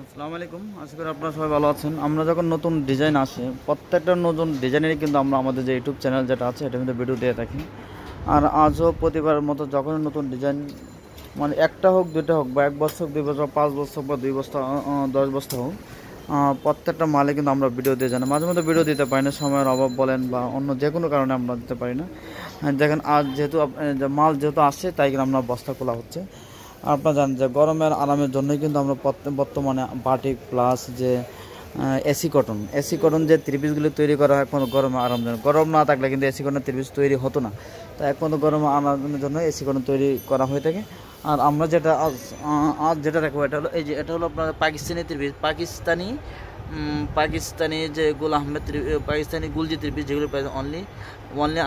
আসসালামু আলাইকুম। আশা করি আপনারা সবাই ভালো আছেন। আমরা যখন নতুন ডিজাইন আসে, প্রত্যেকটা নতুন ডিজাইনেরই কিন্তু আমরা আমাদের যে ইউটিউব চ্যানেল যেটা আছে এটার মধ্যে ভিডিও দিয়ে থাকি। আর আজও প্রতিবারের মতো যখনই নতুন ডিজাইন মানে একটা হোক, দুইটা হোক, বা 1 বছর হোক, 2 বছর, 5 বছর বা 2 বস্তা, 10 বস্তা হোক, প্রত্যেকটা মালে কিন্তু আমরা ভিডিও দিয়ে জানি। মাঝে মধ্যে ভিডিও দিতে পারি না, সময়ের অভাব বলেন বা অন্য যে কোনো কারণে আমরা দিতে পারি না। দেখেন আজ যেহেতু মাল যেহেতু আসছে তাই কিন্তু আমরা বস্তা খোলা হচ্ছে। আপনারা জানেন যে গরমের আরামের জন্যই কিন্তু আমরা বর্তমানে বাটিক প্লাস যে এসি কটন যে ত্রিপিসগুলি তৈরি করা হয় একমাত্র গরমে আরামের জন্য। গরম না থাকলে কিন্তু এসি কটনের ত্রিপিস তৈরি হতো না। তাই একমাত্র গরমে আরামের জন্য এসি কটন তৈরি করা হয়ে থাকে। আর আমরা যেটা আজ যেটা রাখবো এটা হলো এটা হলো আপনার পাকিস্তানি ত্রিপিস, পাকিস্তানি যে গুল আহমেদ পাকিস্তানি গুলজি ত্রিপিস, যেগুলো প্রাইস অনলি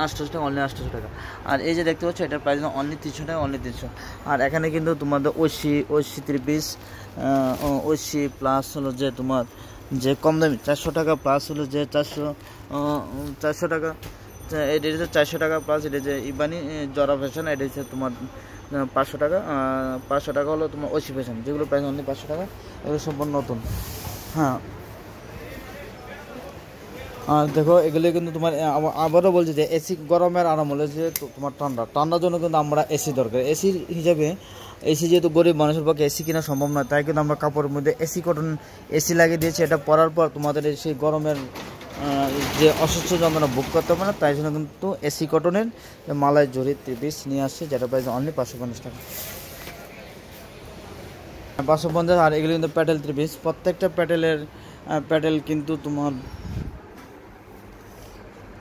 800 টাকা, অনলি 800 টাকা। আর এই যে দেখতে পাচ্ছ এটার প্রাইস অনলি 300 টাকা, অনলি 300। আর এখানে কিন্তু তোমাদের ঐশী ত্রিপিস, ঐশী প্লাস হলো যে তোমার যে কম দামি 400 টাকা, প্লাস হলো যে 400 টাকা, এটা হচ্ছে 400 টাকা, প্লাস এটা যে ইবানি জরা ফ্যাশন, এটা হচ্ছে তোমার 500 টাকা। 500 টাকা হলো তোমার ঐশী ফ্যাশন, যেগুলো প্রাইস অনলি 500 টাকা। এগুলো সম্পূর্ণ নতুন। হ্যাঁ, আর দেখো এগুলো কিন্তু তোমার আবারও বলছি যে এসি গরমের আরাম হলে যে তোমার ঠান্ডার জন্য কিন্তু আমরা এসি দরকার। এসি হিসাবে এসি যেহেতু গরিব মানুষের পক্ষে এসি কেনা সম্ভব নয়, তাই কিন্তু আমরা কাপড়ের মধ্যে কটন এসি লাগিয়ে দিয়েছি। এটা পরার পর তোমাদের সেই গরমের যে অসুস্থ যন্ত্রণা ভোগ করতে হবে না, তাই জন্য কিন্তু এসি কটনের মালাই জরি ত্রিপিস নিয়ে আসছে, যেটা প্রাইস অনলি 550 টাকা, 550। আর এগুলো কিন্তু প্যাটেল ত্রিপিস, প্রত্যেকটা প্যাটেল কিন্তু তোমার,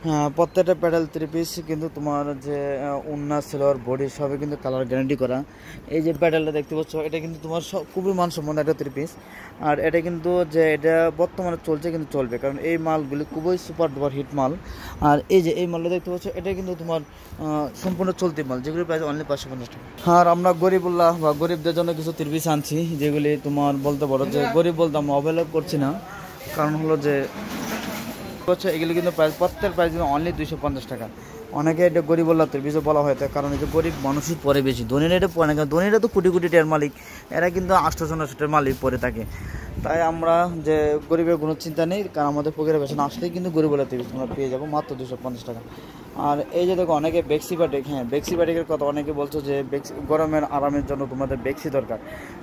হ্যাঁ, প্রত্যেকটা প্যাডেল 3 পিস কিন্তু তোমার যে উন্না সেলোয়ার বডি সবই কিন্তু কালার গ্যারান্টি করা। এই যে প্যাডেলটা দেখতে পাচ্ছ এটা কিন্তু তোমার খুবই মানসম্পন্ন একটা 3 পিস। আর এটা কিন্তু যে এটা বর্তমানে চলছে, কিন্তু চলবে, কারণ এই মালগুলি খুবই সুপার ডুপার হিট মাল। আর এই যে এই মালটা দেখতে পাচ্ছ এটা কিন্তু তোমার সম্পূর্ণ চলতি মাল, যেগুলি প্রাইস অনলি 550 টাকা। আর আমরা গরিবুল্লাহ বা গরিবদের জন্য কিছু 3 পিস আনছি, যেগুলি তোমার বলতে পারো যে গরিব বলতে আমরা অবহেলা করছি না, কারণ হলো যে হচ্ছে এগুলো কিন্তু প্রত্যেক প্রাইস কিন্তু অনলি 250 টাকা। অনেকে এটা গরিব বলতে বিষয় বলা হয়, তার কারণ এই যে গরিব মানুষই পরে বেশি, ধনীরা এটা পরে না, কারণ ধনীরা তো কোটি কোটি টাকার মালিক, এরা কিন্তু 800-900 মালিক পরে থাকে। তাই আমরা যে গরিবের কোনো চিন্তা নেই, কারণ আমাদের পকেটে বেশি না আসলেই কিন্তু গরিব বলতে আমরা পেয়ে যাবো মাত্র 250 টাকা। আর এই যে দেখো অনেকে বেক্সি বাটিক, হ্যাঁ বেক্সি বাটিকের কথা অনেকে বলছো যে গরমের আরামের জন্য তোমাদের বেক্সি দরকার,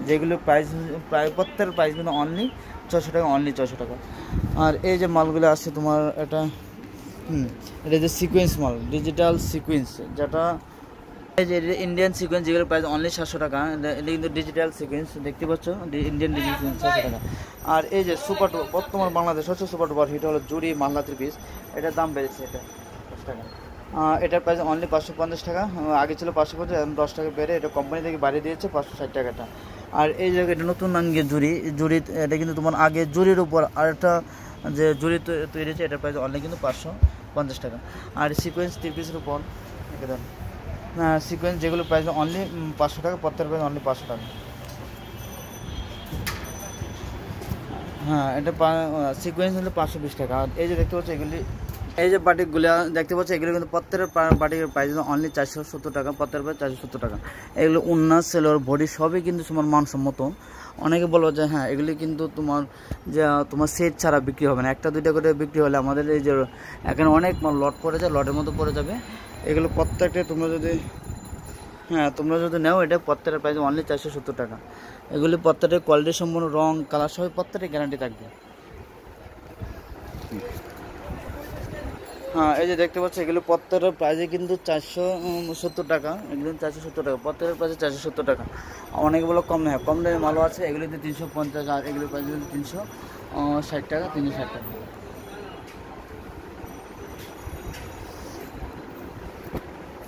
যেগুলো প্রাইস প্রায় প্রত্যেক প্রাইস কিন্তু অনলি 600 টাকা, অনলি 600 টাকা। আর এই যে মালগুলো আছে তোমার এটা এটা যে সিকোয়েন্স মাল, ডিজিটাল সিকোয়েন্স, যেটা এই যে ইন্ডিয়ান সিকোয়েন্স, যেগুলো প্রাইস অনলি 700 টাকা। এটা কিন্তু ডিজিটাল সিকোয়েন্স দেখতে পাচ্ছ, ইন্ডিয়ান ডিজিটাল সিকোয়েন্স 700 টাকা। আর এই যে সুপার টুপার, বর্তমান বাংলাদেশ হচ্ছে সুপার টুপার হিট হলো জুড়ি মাল্লা 3 পিস, এটার দাম বেড়েছে, এটা 10 টাকা। এটার প্রাইস অনলি 550 টাকা, আগে ছিল 550, এখন 10 টাকা বেড়ে এটা কোম্পানি থেকে বাড়িয়ে দিয়েছে 560 টাকাটা। আর এই জায়গাটা নতুন আঙ্গে জুড়ি, এটা কিন্তু তোমার আগে জুড়ির উপর আরেকটা যে জুড়ি তৈরি হয়েছে, এটার প্রাইস অনলি কিন্তু 550 টাকা। আর সিকোয়েন্স 3 পিসের উপর দেখেন, সিকোয়েন্স যেগুলো প্রাইস অনলি 500 টাকা, প্রত্যেক প্রাইস অনলি 500 টাকা। হ্যাঁ, এটা সিকোয়েন্স হলো 520 টাকা। আর এই যে দেখতে পাচ্ছ এগুলি, এই যে বাটিকগুলো দেখতে পাচ্ছ এগুলো কিন্তু প্রত্যেকের বাটিকের প্রাইস অনলি 470 টাকা, প্রত্যেকের প্রাইস 470 টাকা। এগুলো উন্না সেলোর বডি সবই কিন্তু তোমার মানসম্মত। অনেকে বলো যে হ্যাঁ এগুলি কিন্তু তোমার সেট ছাড়া বিক্রি হবে না, একটা দুইটা করে বিক্রি হলে আমাদের এই যে এখানে অনেক মাল লট পড়ে যায়, লটের মতো পড়ে যাবে। এগুলো প্রত্যেকটা তোমরা যদি নাও, এটা প্রত্যেকের প্রাইস অনলি 470 টাকা। এগুলি প্রত্যেকটা কোয়ালিটি সম্পূর্ণ রং কালার সবই প্রত্যেকটা গ্যারান্টি থাকবে। হ্যাঁ, এই যে দেখতে পাচ্ছ এগুলো প্রত্যেকের প্রাইসে কিন্তু 470 টাকা, এগুলো 470 টাকা, প্রত্যেকের প্রাইসে 470 টাকা। অনেকে বলো কম নেই, কম দামে মালও আছে, এগুলিতে 350, আর এগুলো প্রাইস 360 টাকা, 360 টাকা।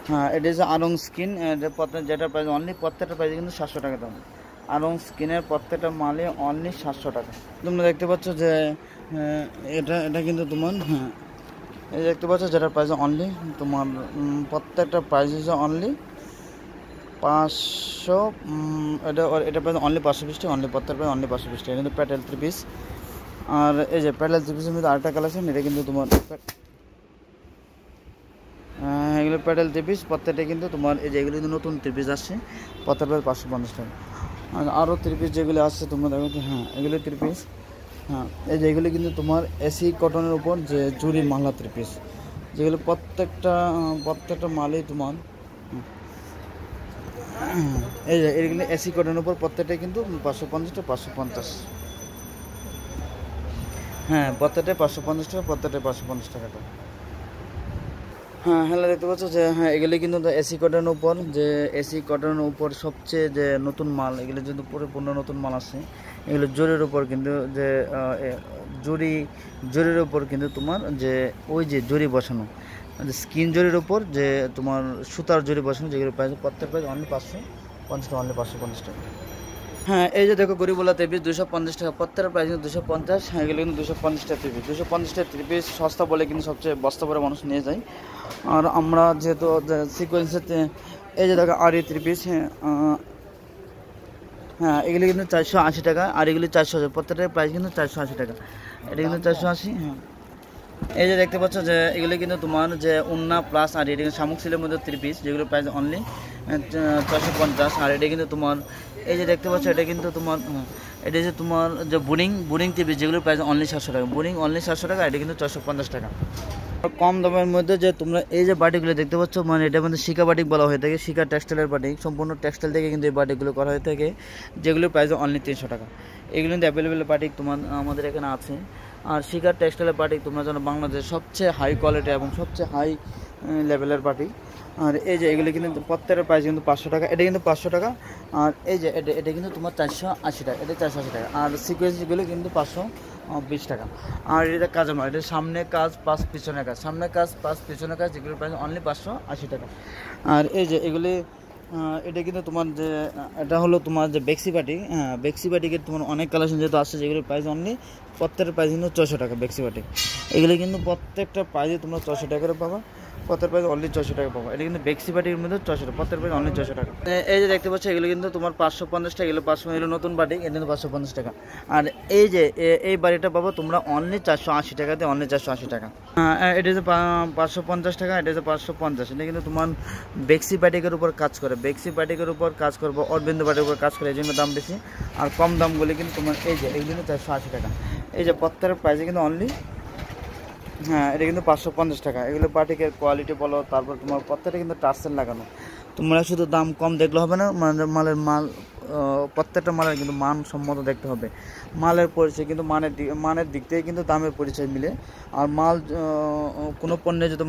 হ্যাঁ, এটা হচ্ছে আরং স্কিন, যেটা প্রাইস অনলি প্রত্যেকটা প্রাইসে কিন্তু 700 টাকা দাম। আরং স্কিনের প্রত্যেকটা মালে অনলি 700 টাকা। তোমরা দেখতে পাচ্ছ যে এটা কিন্তু তোমার, হ্যাঁ এই দেখতে পাচ্ছ যেটা প্রাইস অনলি তোমার প্রত্যেকটা প্রাইস হচ্ছে অনলি 500, এটা প্রাইস অনলি 520 টাকা, অনলি প্রত্যেকটা প্রাইস অনলি 520 টাকা। কিন্তু প্যাটেল 3 পিস। আর এই যে প্যাটেল 3 পিসের মধ্যে আরেকটা কালেকশন, এটা কিন্তু তোমার এগুলো প্যাটেল 3 পিস, প্রত্যেকটা কিন্তু তোমার এই যে এগুলো কিন্তু নতুন 3 পিস আসছে, প্রত্যেকটা 550 টাকা। আর আরও থ্রি পিস যেগুলো আসছে তোমরা দেখো যে হ্যাঁ এগুলো থ্রি পিস। হ্যাঁ এই যে এগুলো কিন্তু তোমার এসি কটনের উপর যে জুরি মালা থ্রি পিস, যেগুলো প্রত্যেকটা মালই তোমার এই যে এগুলো এসি কটনের উপর প্রত্যেকটাই কিন্তু 550 টাকা 550। হ্যাঁ প্রত্যেকটাই 550 টাকা, প্রত্যেকটাই 550 টাকা। হ্যাঁ হ্যালো, দেখতে পাচ্ছ যে হ্যাঁ এগুলি কিন্তু এসি কটনের উপর, যে এসি কটনের উপর সবচেয়ে যে নতুন মাল, এগুলো কিন্তু পরিপূর্ণ নতুন মাল আছে। এগুলো জরির উপর কিন্তু যে জরির উপর কিন্তু তোমার যে ওই যে জরি বসানো, যে স্কিন জরির উপর যে তোমার সুতার জরি বসানো, যেগুলো প্রাইস প্রত্যেক প্রাইস অনলি 550 টাকা, অনলি 550 টাকা। হ্যাঁ এই যে দেখো গরিবুল্লাহ থ্রি পিস 250 টাকা, প্রত্যেকটা প্রাইস কিন্তু 250। হ্যাঁ এগুলো কিন্তু 250 টাকা থ্রি পিস, 250 টাকা থ্রি পিস সস্তা বলে কিন্তু সবচেয়ে বস্তা করে মানুষ নিয়ে যায়। আর আমরা যেহেতু সিকোয়েন্সের এই যে দেখো আরি থ্রি পিস, হ্যাঁ এগুলি কিন্তু 480 টাকা, আর এগুলি 480, প্রত্যেকটার প্রাইস কিন্তু 480 টাকা। এটা কিন্তু 480। হ্যাঁ এই যে দেখতে পাচ্ছ যে এগুলি কিন্তু তোমার যে উন্না প্লাস আর এটা শামুক সিলের মধ্যে থ্রি পিস, যেগুলো প্রাইস অনলি 450। আর এটা কিন্তু তোমার এই যে দেখতে পাচ্ছ এটা কিন্তু তোমার এটা যে তোমার যে বোরিং থ্রি পিস, যেগুলো প্রাইস অনলি 700 টাকা, বোরিং অনলি 700 টাকা, এটা কিন্তু 450 টাকা। কম দামের মধ্যে যে তোমরা এই যে বাটিকগুলো দেখতে পাচ্ছ, মানে এটার মধ্যে শিকা বাটিক বলা হয়ে থাকে, শিকা টেক্সটাইলের বাটিক, সম্পূর্ণ টেক্সটাইল থেকে কিন্তু এই বাটিকগুলো করা হয়ে থাকে, যেগুলোর প্রাইস অনলি 300 টাকা। এগুলো কিন্তু অ্যাভেলেবেল বাটিক তোমার আমাদের এখানে আছে। আর শিকার টেক্সটাইলের বাটিক তোমরা জানো বাংলাদেশের সবচেয়ে হাই কোয়ালিটি এবং সবচেয়ে হাই লেভেলের বাটিক। আর এই যে এগুলো কিন্তু প্রত্যেকের প্রাইস কিন্তু 500 টাকা, এটা কিন্তু 500 টাকা। আর এই যে এটা কিন্তু তোমার 480 টাকা, এটা 480 টাকা। আর সিকোয়েন্সগুলো কিন্তু 520 টাকা। আর এটা কাজ আমার, এটা সামনে কাজ পাঁচ পিছনে কাজ, সামনে কাজ পাঁচ পিছনে কাজ, যেগুলো প্রাইস অনলি 580 টাকা। আর এই যে এগুলি এটা কিন্তু তোমার যে এটা হলো তোমার যে বেক্সি বাটিক, হ্যাঁ বেক্সি বাটিকের তোমার অনেক কালেকশন যেহেতু আসছে, যেগুলোর প্রাইস অনলি প্রত্যেকটা প্রাইস কিন্তু 400 টাকা। বেক্সি বাটিক এগুলো কিন্তু প্রত্যেকটা প্রাইসে তোমরা 400 টাকা করে পাবা, প্রত্যেক প্রাইস অনলি 400 টাকা পাবো। এটা কিন্তু বেক্সি বাটিকের মধ্যে 400 টাকা, প্রত্যেক প্রাইস অনলি 400 টাকা। এই যে দেখতে পাচ্ছ এগুলো কিন্তু তোমার 550 টাকা, এগুলো 500, এগুলো নতুন বাটিক, এটা কিন্তু 550 টাকা। আর এই যে এই বাড়িটা পাবো তোমরা অনলি 480 টাকাতে, অনলি 480 টাকা। এটা যে 550 টাকা, এটা যে 550, এটা কিন্তু তোমার বেক্সি বাটিকের উপর কাজ করে, বেক্সি বাটিকের উপর কাজ করবো, অরবিন্দ বাটিকের উপর কাজ করে, এই জন্য দাম বেশি। আর কম দামগুলি কিন্তু তোমার এই যে এগুলো 480 টাকা। এই যে প্রত্যেকের প্রাইসে কিন্তু অনলি, হ্যাঁ এটা কিন্তু 550 টাকা। এগুলো বাটিকের কোয়ালিটি বলো, তারপর তোমার প্রত্যেকটা কিন্তু টার্সেল লাগানো। তোমরা শুধু দাম কম দেখলে হবে না, প্রত্যেকটা মালের কিন্তু মান সম্মত দেখতে হবে। মালের পরিচয় কিন্তু মানের দিক থেকে কিন্তু দামের পরিচয় মিলে। আর মাল কোনো পণ্যের যদি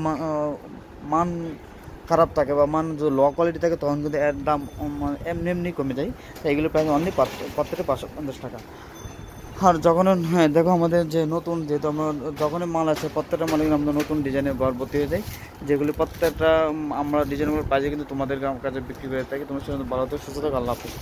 মান খারাপ থাকে বা মান যদি লো কোয়ালিটি থাকে, তখন কিন্তু এর দাম এমনি কমে যায়। তাই এগুলো প্রায় অনলি প্রত্যেকটা 550 টাকা। আর যখন হ্যাঁ দেখো আমাদের যে নতুন, যেহেতু আমরা যখনই মাল আছে প্রত্যেকটা মালে কিন্তু আমরা নতুন ডিজাইনের ভর্তি হয়ে যায়, যেগুলি প্রত্যেকটা আমরা ডিজাইনগুলো পাইলে কিন্তু তোমাদের কাছে বিক্রি করে থাকি। তোমার সাথে ভালো হতে সুস্থ থাকো, আল্লাহ হাফেজ।